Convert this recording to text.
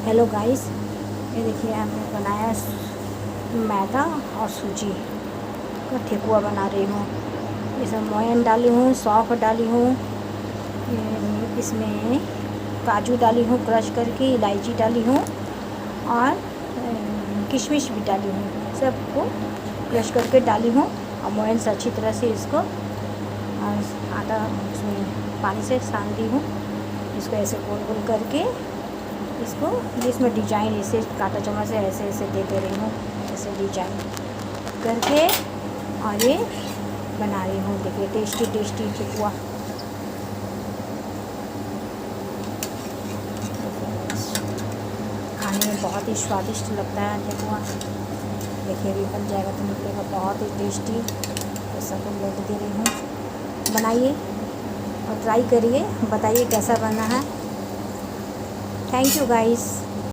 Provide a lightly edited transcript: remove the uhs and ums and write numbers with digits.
Hello guys, ये देखिए हमने बनाया मैदा और सूजी का ठेकुआ बना रही हूँ। इसमें मोयन डाली हूँ, सौंफ डाली हूँ, इसमें काजू डाली हूँ क्रश करके, इलायची डाली हूँ और किशमिश भी डाली हूँ। सबको क्रश करके डाली हूँ और मोयन से अच्छी तरह से इसको आटा उसमें पानी से सान दी हूँ। इसको ऐसे गोल गोल करके इसमें डिजाइन ऐसे कांटा चम्मच से ऐसे ऐसे दे रही हूँ, ऐसे डिजाइन करके और ये बना रही हूँ। देखिए टेस्टी टेस्टी ठेकुआ। खाने में बहुत ही स्वादिष्ट लगता है ठेकुआ। देखिए अभी बन जाएगा तो निकलेगा बहुत ही टेस्टी। तो सबको लेके दे रही हूँ। बनाइए और ट्राई करिए, बताइए कैसा बना है। Thank you guys.